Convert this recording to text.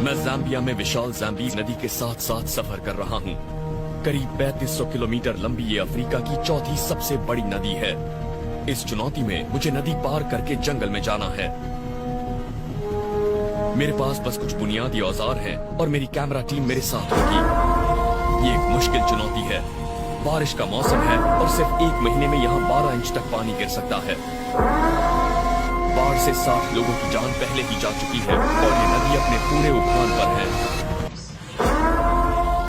मैं ज़ाम्बिया में विशाल ज़ाम्बीज़ नदी के साथ साथ सफर कर रहा हूँ। करीब 3500 किलोमीटर लंबी ये अफ्रीका की चौथी सबसे बड़ी नदी है। इस चुनौती में मुझे नदी पार करके जंगल में जाना है। मेरे पास बस कुछ बुनियादी औजार हैं और मेरी कैमरा टीम मेरे साथ होगी। ये एक मुश्किल चुनौती है। बारिश का मौसम है और सिर्फ एक महीने में यहाँ 12 इंच तक पानी गिर सकता है। बाढ़ से 60 लोगों की जान पहले ही जा चुकी है और ये नदी अपने पूरे उफान पर है।